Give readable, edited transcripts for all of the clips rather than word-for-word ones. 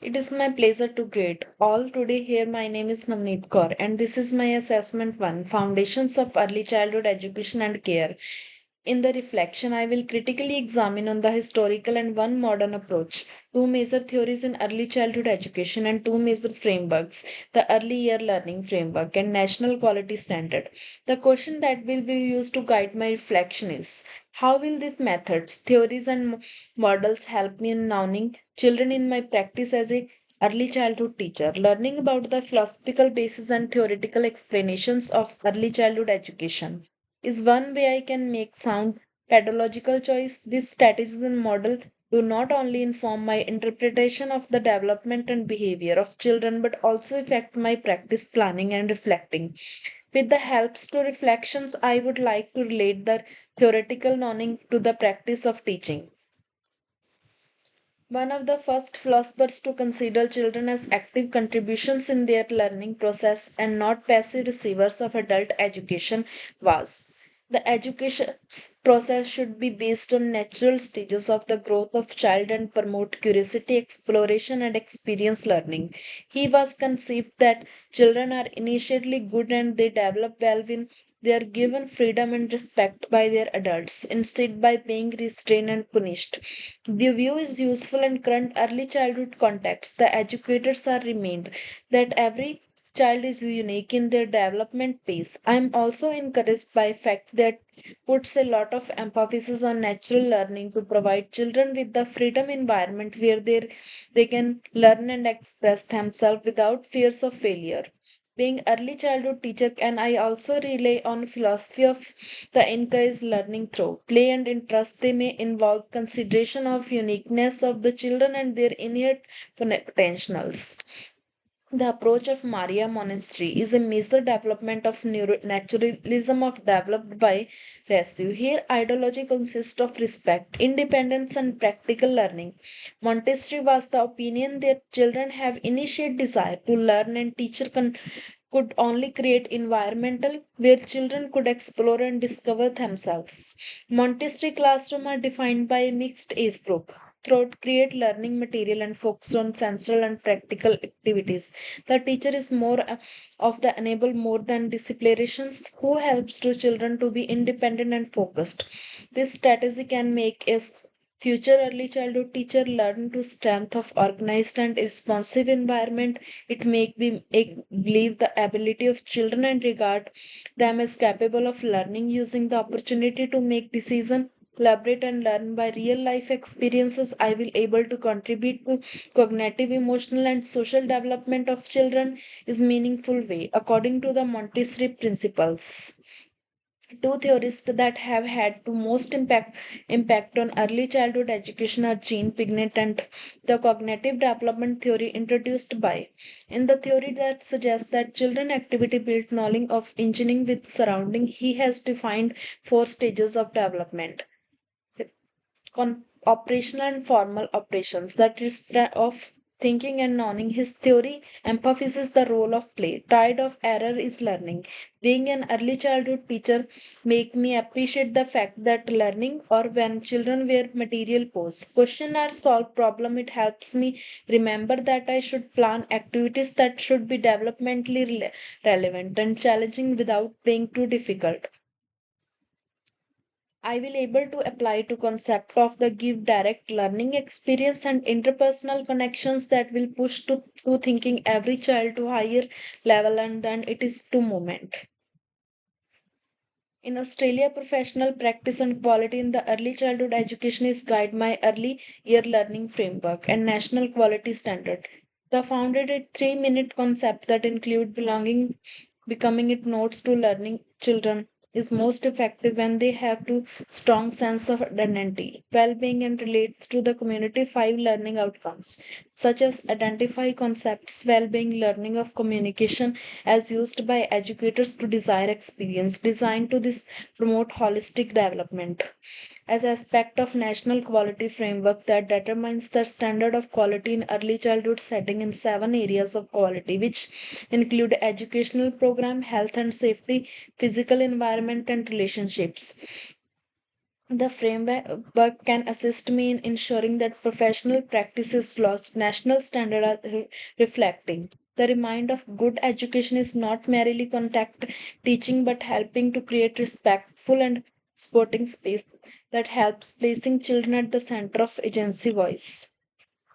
It is my pleasure to greet all today here. My name is Navneet Kaur and this is my assessment 1 Foundations of Early Childhood Education and Care. In the reflection, I will critically examine on the historical and one modern approach, two major theories in early childhood education and two major frameworks, the early year learning framework and national quality standard. The question that will be used to guide my reflection is how will these methods, theories and models help me in knowing children in my practice as a early childhood teacher, learning about the philosophical basis and theoretical explanations of early childhood education is one way I can make sound pedagogical choice. This strategies and model do not only inform my interpretation of the development and behavior of children but also affect my practice planning and reflecting. With the helps to reflections, I would like to relate the theoretical learning to the practice of teaching. One of the first philosophers to consider children as active contributions in their learning process and not passive receivers of adult education was. The education process should be based on natural stages of the growth of child and promote curiosity, exploration, and experience learning. He was conceived that children are initially good and they develop well when they are given freedom and respect by their adults instead by being restrained and punished. The view is useful in current early childhood context. The educators are remained that every child is unique in their development pace. I am also encouraged by fact that puts a lot of emphasis on natural learning to provide children with the freedom environment where they can learn and express themselves without fears of failure. Being early childhood teacher, and I also rely on philosophy of the encourage learning through play and interest. They may involve consideration of uniqueness of the children and their innate potentials. The approach of Maria Monastery is a major development of naturalism of developed by Resu. Here, ideology consists of respect, independence, and practical learning. Montessori was the opinion that children have initiate desire to learn and teacher could only create environmental where children could explore and discover themselves. Montessori classroom are defined by a mixed age group. Throughout create learning material and focus on sensory and practical activities. The teacher is more of the enable more than disciplinations who helps to children to be independent and focused. This strategy can make a future early childhood teacher learn to strength of organized and responsive environment. It make me believe the ability of children and regard them as capable of learning using the opportunity to make decision, collaborate and learn by real life experiences. I will able to contribute to cognitive, emotional and social development of children is meaningful way according to the Montessori principles. Two theorists that have had the most impact on early childhood education are Jean Piaget and the cognitive development theory introduced by. In the theory that suggests that children activity build knowledge of engineering with surrounding, he has defined four stages of development operational and formal operations, that is of thinking and knowing. His theory emphasizes the role of play. Tide of error is learning. Being an early childhood teacher make me appreciate the fact that learning or when children were material pose question or solve problem, it helps me remember that I should plan activities that should be developmentally relevant and challenging without being too difficult. I will able to apply to concept of the give direct learning experience and interpersonal connections that will push to thinking every child to higher level and then it is to moment. In Australia, professional practice and quality in the early childhood education is guide my early year learning framework and national quality standard. The founded a 3-minute concept that include belonging, becoming it notes to learning children is most effective when they have to strong sense of identity, well-being and relates to the community 5 learning outcomes such as identify concepts, well-being, learning of communication as used by educators to desire experience designed to this promote holistic development as aspect of national quality framework that determines the standard of quality in early childhood setting in 7 areas of quality which include educational program, health and safety, physical environment and relationships. The framework can assist me in ensuring that professional practices lost national standard are reflecting. The reminder of good education is not merely contact teaching but helping to create respectful and supporting space that helps placing children at the center of agency voice.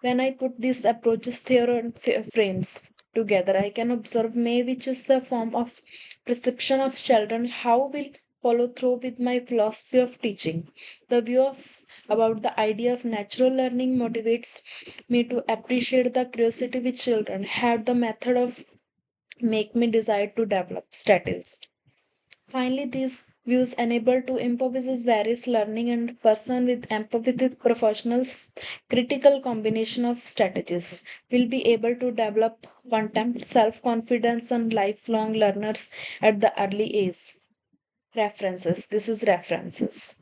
When I put these approaches theory and frames together, I can observe May, which is the form of perception of children, how will follow through with my philosophy of teaching. The view of about the idea of natural learning motivates me to appreciate the curiosity which children have the method of make me desire to develop strategies. Finally, these views enable to improvise various learning and person with empathy with professionals. Critical combination of strategies will be able to develop contempt, self-confidence, and lifelong learners at the early age. References. This is references.